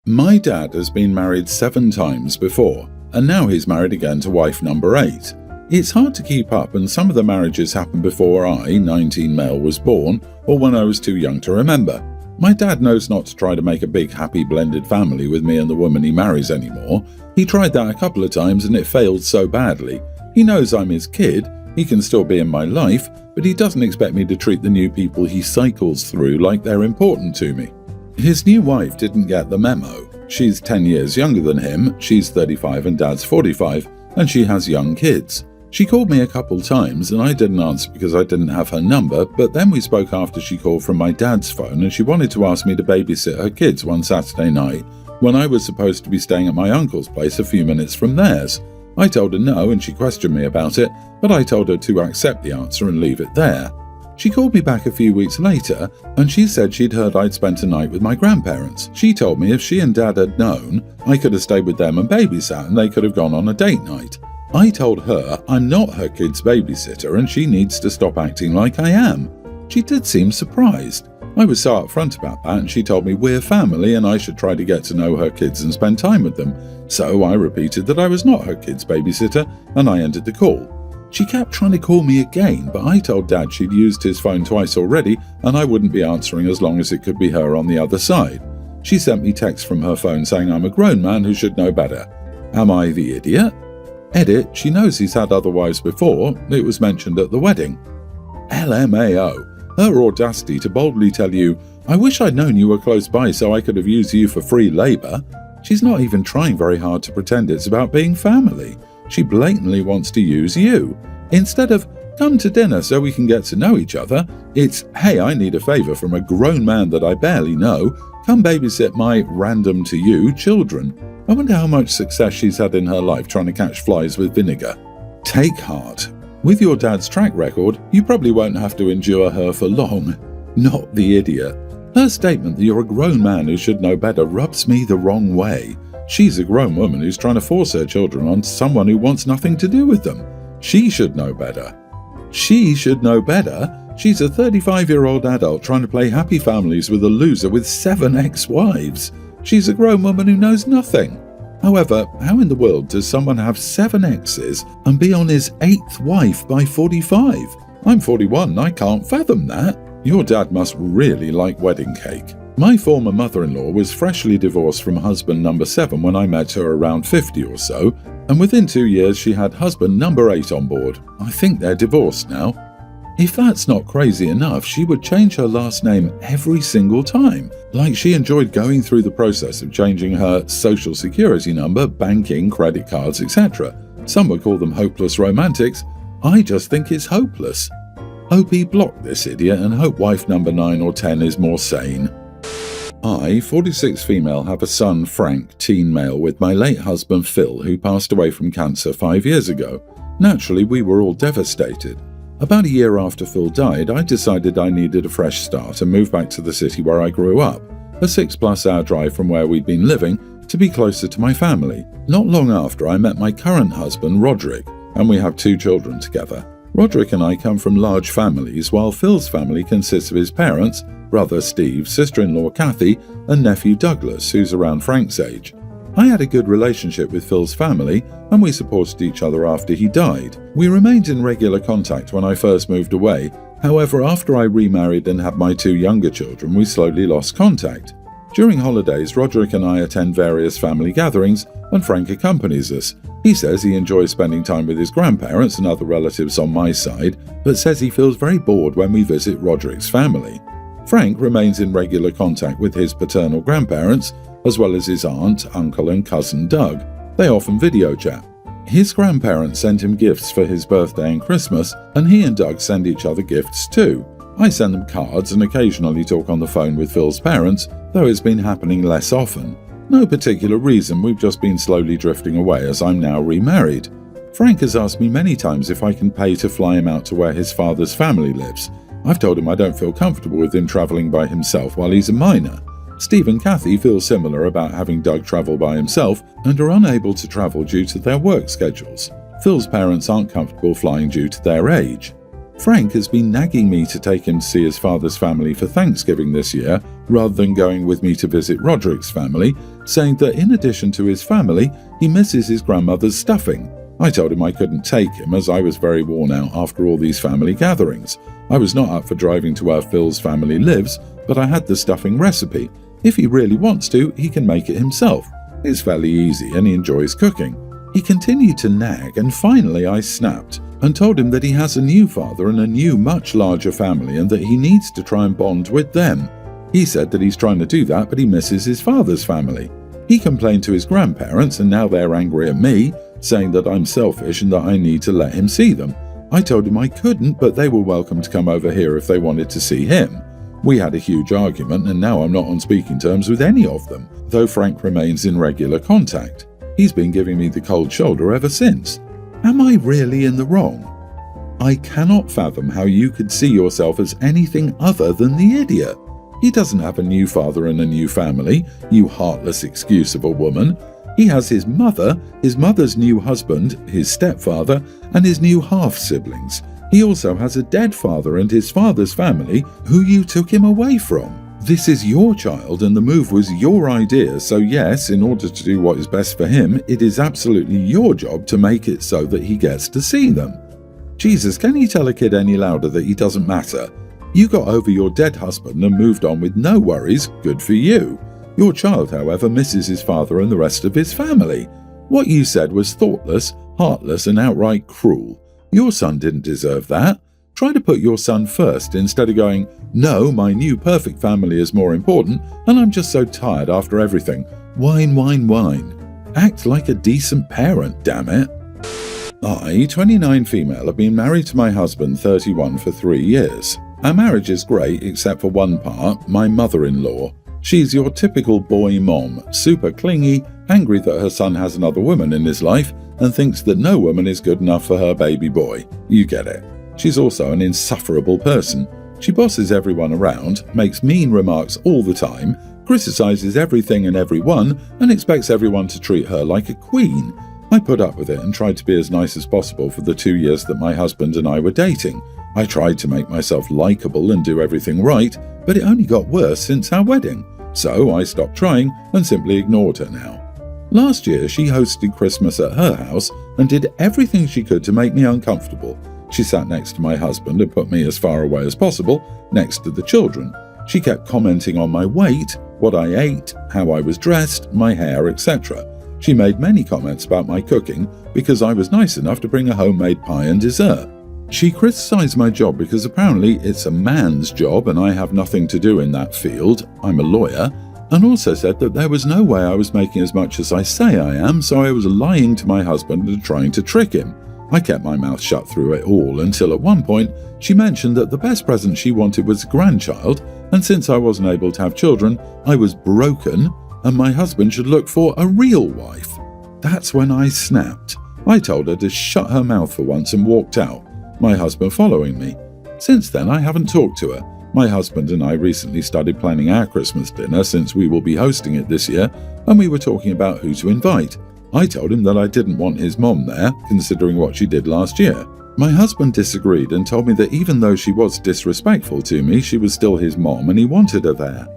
My dad has been married 7 times before, and now he's married again to wife number 8. It's hard to keep up, and some of the marriages happened before I, 19 male, was born, or when I was too young to remember. My dad knows not to try to make a big happy blended family with me and the woman he marries anymore. He tried that a couple of times and it failed so badly. He knows I'm his kid, he can still be in my life, but he doesn't expect me to treat the new people he cycles through like they're important to me. His new wife didn't get the memo. She's 10 years younger than him, she's 35 and dad's 45, and she has young kids. She called me a couple times and I didn't answer because I didn't have her number, but then we spoke after she called from my dad's phone and she wanted to ask me to babysit her kids one Saturday night when I was supposed to be staying at my uncle's place a few minutes from theirs. I told her no and she questioned me about it, but I told her to accept the answer and leave it there. She called me back a few weeks later and she said she'd heard I'd spent a night with my grandparents. She told me if she and dad had known, I could have stayed with them and babysat and they could have gone on a date night. I told her I'm not her kid's babysitter and she needs to stop acting like I am. She did seem surprised. I was so upfront about that and she told me we're family and I should try to get to know her kids and spend time with them. So I repeated that I was not her kid's babysitter and I ended the call. She kept trying to call me again, but I told Dad she'd used his phone twice already and I wouldn't be answering as long as it could be her on the other side. She sent me texts from her phone saying I'm a grown man who should know better. Am I the idiot? Edit, she knows he's had other wives before, it was mentioned at the wedding. LMAO, her audacity to boldly tell you, I wish I'd known you were close by so I could have used you for free labour. She's not even trying very hard to pretend it's about being family. She blatantly wants to use you. Instead of, come to dinner so we can get to know each other, it's, hey, I need a favour from a grown man that I barely know, come babysit my random to you children. I wonder how much success she's had in her life trying to catch flies with vinegar. Take heart. With your dad's track record, you probably won't have to endure her for long. Not the idiot. Her statement that you're a grown man who should know better rubs me the wrong way. She's a grown woman who's trying to force her children on someone who wants nothing to do with them. She should know better. She should know better? She's a 35-year-old adult trying to play happy families with a loser with 7 ex-wives. She's a grown woman who knows nothing. However, how in the world does someone have 7 exes and be on his 8th wife by 45? I'm 41, I can't fathom that. Your dad must really like wedding cake. My former mother-in-law was freshly divorced from husband number 7 when I met her around 50 or so, and within 2 years she had husband number 8 on board. I think they're divorced now. If that's not crazy enough, she would change her last name every single time, like she enjoyed going through the process of changing her social security number, banking, credit cards, etc. Some would call them hopeless romantics. I just think it's hopeless. Hope he blocked this idiot and hope wife number 9 or 10 is more sane. I, 46 female, have a son, Frank, teen male, with my late husband Phil, who passed away from cancer 5 years ago. Naturally, we were all devastated. About a year after Phil died, I decided I needed a fresh start and moved back to the city where I grew up, a 6+ hour drive from where we'd been living, to be closer to my family. Not long after, I met my current husband, Roderick, and we have 2 children together. Roderick and I come from large families, while Phil's family consists of his parents, brother Steve, sister-in-law Kathy, and nephew Douglas, who's around Frank's age. I had a good relationship with Phil's family, and we supported each other after he died. We remained in regular contact when I first moved away. However, after I remarried and had my 2 younger children, we slowly lost contact. During holidays, Roderick and I attend various family gatherings, and Frank accompanies us. He says he enjoys spending time with his grandparents and other relatives on my side, but says he feels very bored when we visit Roderick's family. Frank remains in regular contact with his paternal grandparents, as well as his aunt, uncle and cousin Doug. They often video chat. His grandparents send him gifts for his birthday and Christmas, and he and Doug send each other gifts too. I send them cards and occasionally talk on the phone with Phil's parents, though it's been happening less often. No particular reason, we've just been slowly drifting away as I'm now remarried. Frank has asked me many times if I can pay to fly him out to where his father's family lives. I've told him I don't feel comfortable with him travelling by himself while he's a minor. Steve and Kathy feel similar about having Doug travel by himself and are unable to travel due to their work schedules. Phil's parents aren't comfortable flying due to their age. Frank has been nagging me to take him to see his father's family for Thanksgiving this year, rather than going with me to visit Roderick's family, saying that in addition to his family, he misses his grandmother's stuffing. I told him I couldn't take him as I was very worn out after all these family gatherings. I was not up for driving to where Phil's family lives, but I had the stuffing recipe. If he really wants to, he can make it himself. It's fairly easy and he enjoys cooking. He continued to nag and finally I snapped and told him that he has a new father and a new much larger family and that he needs to try and bond with them. He said that he's trying to do that but he misses his father's family. He complained to his grandparents and now they're angry at me, saying that I'm selfish and that I need to let him see them. I told him I couldn't, but they were welcome to come over here if they wanted to see him. We had a huge argument and now I'm not on speaking terms with any of them, though Frank remains in regular contact. He's been giving me the cold shoulder ever since. Am I really in the wrong? I cannot fathom how you could see yourself as anything other than the idiot. He doesn't have a new father and a new family, you heartless excuse of a woman. He has his mother, his mother's new husband, his stepfather, and his new half-siblings. He also has a dead father and his father's family, who you took him away from. This is your child and the move was your idea, so yes, in order to do what is best for him, it is absolutely your job to make it so that he gets to see them. Jesus, can you tell a kid any louder that he doesn't matter? You got over your dead husband and moved on with no worries, good for you. Your child, however, misses his father and the rest of his family. What you said was thoughtless, heartless, and outright cruel. Your son didn't deserve that. Try to put your son first instead of going, no, my new perfect family is more important, and I'm just so tired after everything. Whine, whine, whine. Act like a decent parent, damn it. I, 29 female, have been married to my husband, 31, for 3 years. Our marriage is great except for one part, my mother-in-law. She's your typical boy mom, super clingy, angry that her son has another woman in his life, and thinks that no woman is good enough for her baby boy. You get it. She's also an insufferable person. She bosses everyone around, makes mean remarks all the time, criticizes everything and everyone, and expects everyone to treat her like a queen. I put up with it and tried to be as nice as possible for the 2 years that my husband and I were dating. I tried to make myself likable and do everything right, but it only got worse since our wedding. So I stopped trying and simply ignored her now. Last year, she hosted Christmas at her house and did everything she could to make me uncomfortable. She sat next to my husband and put me as far away as possible, next to the children. She kept commenting on my weight, what I ate, how I was dressed, my hair, etc. She made many comments about my cooking because I was nice enough to bring a homemade pie and dessert. She criticized my job because apparently it's a man's job and I have nothing to do in that field, I'm a lawyer, and also said that there was no way I was making as much as I say I am, so I was lying to my husband and trying to trick him. I kept my mouth shut through it all until at one point she mentioned that the best present she wanted was a grandchild, and since I wasn't able to have children, I was broken and my husband should look for a real wife. That's when I snapped. I told her to shut her mouth for once and walked out, my husband following me. Since then, I haven't talked to her. My husband and I recently started planning our Christmas dinner since we will be hosting it this year, and we were talking about who to invite. I told him that I didn't want his mom there, considering what she did last year. My husband disagreed and told me that even though she was disrespectful to me, she was still his mom and he wanted her there.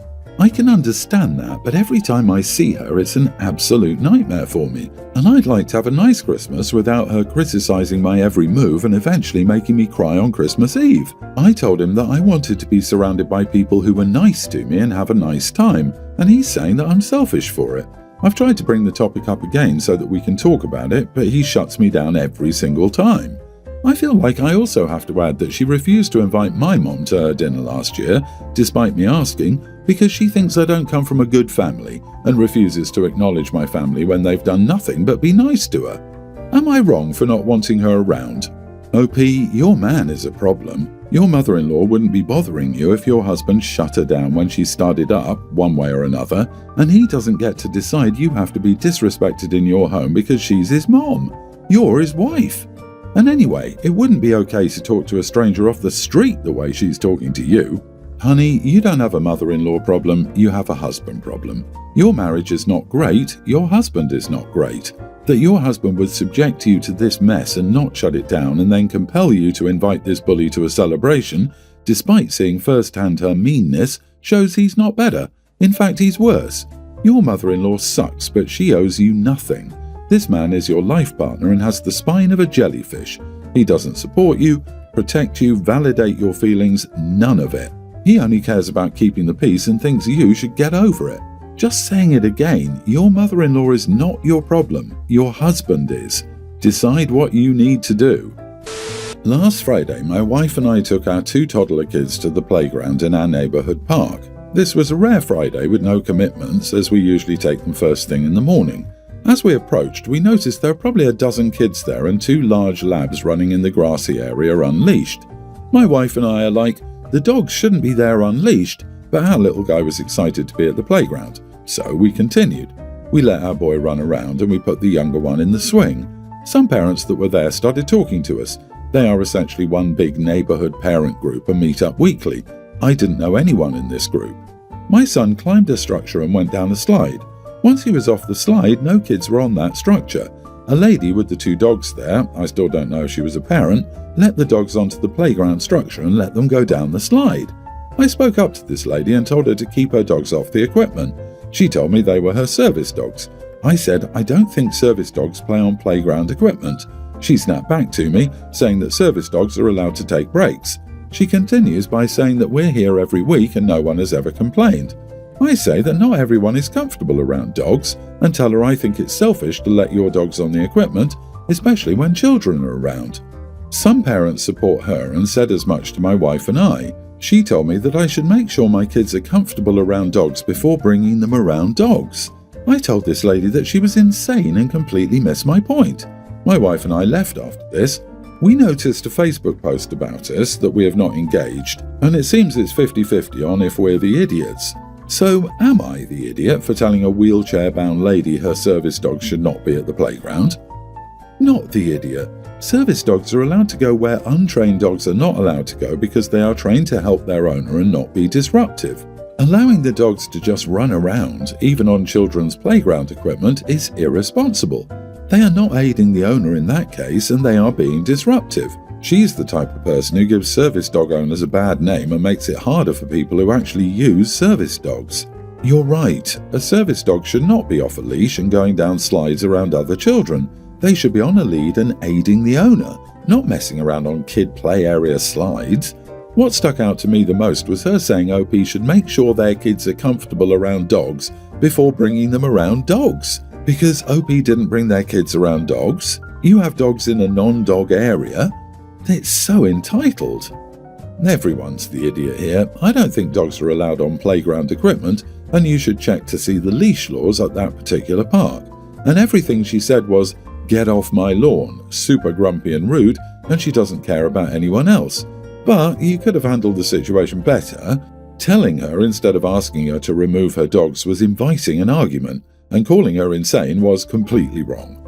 I can understand that, but every time I see her, it's an absolute nightmare for me, and I'd like to have a nice Christmas without her criticizing my every move and eventually making me cry on Christmas Eve. I told him that I wanted to be surrounded by people who were nice to me and have a nice time, and he's saying that I'm selfish for it. I've tried to bring the topic up again so that we can talk about it, but he shuts me down every single time. I feel like I also have to add that she refused to invite my mom to her dinner last year, despite me asking, because she thinks I don't come from a good family and refuses to acknowledge my family when they've done nothing but be nice to her. Am I wrong for not wanting her around? OP, your man is a problem. Your mother-in-law wouldn't be bothering you if your husband shut her down when she started up, one way or another, and he doesn't get to decide you have to be disrespected in your home because she's his mom. You're his wife. And anyway, it wouldn't be okay to talk to a stranger off the street the way she's talking to you. Honey, you don't have a mother-in-law problem, you have a husband problem. Your marriage is not great, your husband is not great. That your husband would subject you to this mess and not shut it down and then compel you to invite this bully to a celebration, despite seeing firsthand her meanness, shows he's not better. In fact, he's worse. Your mother-in-law sucks, but she owes you nothing. This man is your life partner and has the spine of a jellyfish. He doesn't support you, protect you, validate your feelings, none of it. He only cares about keeping the peace and thinks you should get over it. Just saying it again, your mother-in-law is not your problem. Your husband is. Decide what you need to do. Last Friday, my wife and I took our 2 toddler kids to the playground in our neighbourhood park. This was a rare Friday with no commitments, as we usually take them first thing in the morning. As we approached, we noticed there were probably a dozen kids there and 2 large labs running in the grassy area unleashed. My wife and I are like, the dogs shouldn't be there unleashed, but our little guy was excited to be at the playground, so we continued. We let our boy run around and we put the younger one in the swing. Some parents that were there started talking to us. They are essentially one big neighbourhood parent group and meet up weekly. I didn't know anyone in this group. My son climbed a structure and went down a slide. Once he was off the slide, no kids were on that structure. A lady with the 2 dogs there, I still don't know if she was a parent, let the dogs onto the playground structure and let them go down the slide. I spoke up to this lady and told her to keep her dogs off the equipment. She told me they were her service dogs. I said, I don't think service dogs play on playground equipment. She snapped back to me, saying that service dogs are allowed to take breaks. She continues by saying that we're here every week and no one has ever complained. I say that not everyone is comfortable around dogs and tell her I think it's selfish to let your dogs on the equipment, especially when children are around. Some parents support her and said as much to my wife and I. She told me that I should make sure my kids are comfortable around dogs before bringing them around dogs. I told this lady that she was insane and completely missed my point. My wife and I left after this. We noticed a Facebook post about us that we have not engaged, and it seems it's 50-50 on if we're the idiots. So, am I the idiot for telling a wheelchair-bound lady her service dog should not be at the playground? Not the idiot. Service dogs are allowed to go where untrained dogs are not allowed to go because they are trained to help their owner and not be disruptive. Allowing the dogs to just run around, even on children's playground equipment, is irresponsible. They are not aiding the owner in that case, and they are being disruptive. She's the type of person who gives service dog owners a bad name and makes it harder for people who actually use service dogs. You're right, a service dog should not be off a leash and going down slides around other children. They should be on a lead and aiding the owner, not messing around on kid play area slides. What stuck out to me the most was her saying OP should make sure their kids are comfortable around dogs before bringing them around dogs. Because OP didn't bring their kids around dogs. You have dogs in a non-dog area. It's so entitled. Everyone's the idiot here. I don't think dogs are allowed on playground equipment, and you should check to see the leash laws at that particular park. And everything she said was, get off my lawn, super grumpy and rude, and she doesn't care about anyone else. But you could have handled the situation better. Telling her instead of asking her to remove her dogs was inviting an argument, and calling her insane was completely wrong.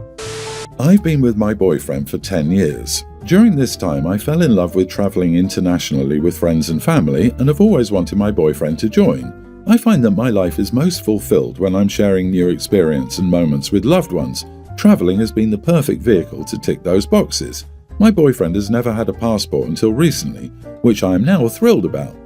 I've been with my boyfriend for 10 years. During this time, I fell in love with traveling internationally with friends and family and have always wanted my boyfriend to join. I find that my life is most fulfilled when I'm sharing new experience and moments with loved ones. Traveling has been the perfect vehicle to tick those boxes. My boyfriend has never had a passport until recently, which I am now thrilled about.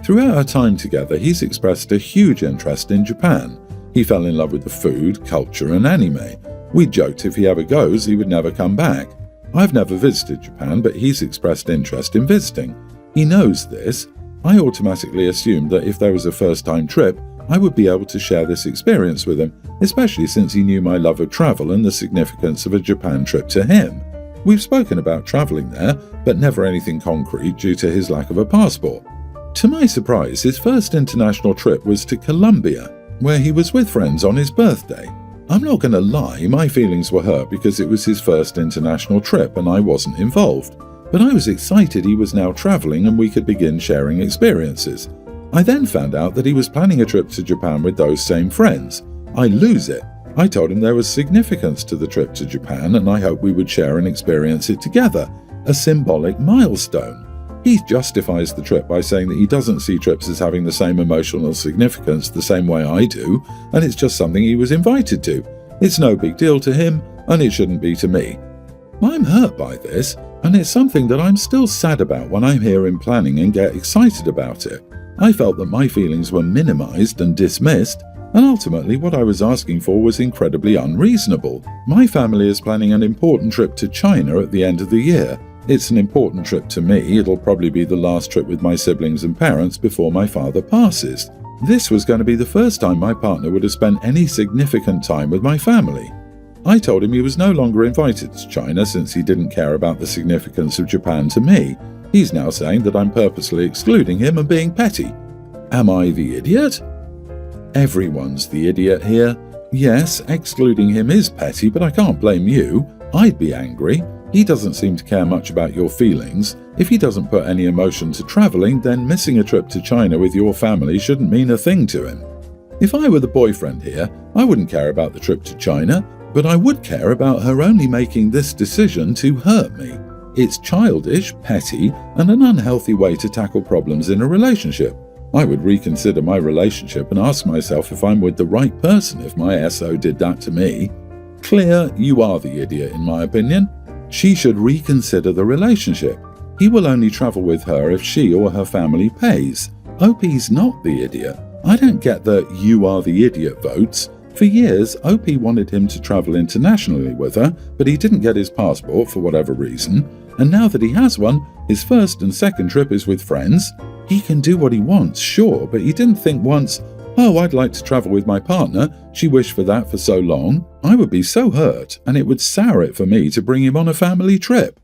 Throughout our time together, he's expressed a huge interest in Japan. He fell in love with the food, culture, and anime. We joked if he ever goes, he would never come back. I've never visited Japan, but he's expressed interest in visiting. He knows this. I automatically assumed that if there was a first-time trip, I would be able to share this experience with him, especially since he knew my love of travel and the significance of a Japan trip to him. We've spoken about traveling there, but never anything concrete due to his lack of a passport. To my surprise, his first international trip was to Colombia, where he was with friends on his birthday. I'm not going to lie, my feelings were hurt because it was his first international trip and I wasn't involved. But I was excited he was now traveling and we could begin sharing experiences. I then found out that he was planning a trip to Japan with those same friends. I lose it. I told him there was significance to the trip to Japan and I hoped we would share and experience it together, a symbolic milestone. He justifies the trip by saying that he doesn't see trips as having the same emotional significance the same way I do, and it's just something he was invited to. It's no big deal to him, and it shouldn't be to me. I'm hurt by this, and it's something that I'm still sad about when I'm here in planning and get excited about it. I felt that my feelings were minimized and dismissed, and ultimately what I was asking for was incredibly unreasonable. My family is planning an important trip to China at the end of the year. It's an important trip to me. It'll probably be the last trip with my siblings and parents before my father passes. This was going to be the first time my partner would have spent any significant time with my family. I told him he was no longer invited to China since he didn't care about the significance of Japan to me. He's now saying that I'm purposely excluding him and being petty. Am I the idiot? Everyone's the idiot here. Yes, excluding him is petty, but I can't blame you. I'd be angry. He doesn't seem to care much about your feelings. If he doesn't put any emotion to travelling, then missing a trip to China with your family shouldn't mean a thing to him. If I were the boyfriend here, I wouldn't care about the trip to China, but I would care about her only making this decision to hurt me. It's childish, petty, and an unhealthy way to tackle problems in a relationship. I would reconsider my relationship and ask myself if I'm with the right person if my SO did that to me. Clear, you are the idiot in my opinion. She should reconsider the relationship. He will only travel with her if she or her family pays. OP's not the idiot. I don't get the "you are the idiot" votes. For years, OP wanted him to travel internationally with her, but he didn't get his passport for whatever reason. And now that he has one, his first and second trip is with friends. He can do what he wants, sure, but he didn't think once, "Oh, I'd like to travel with my partner. She wished for that for so long." I would be so hurt, and it would sour it for me to bring him on a family trip.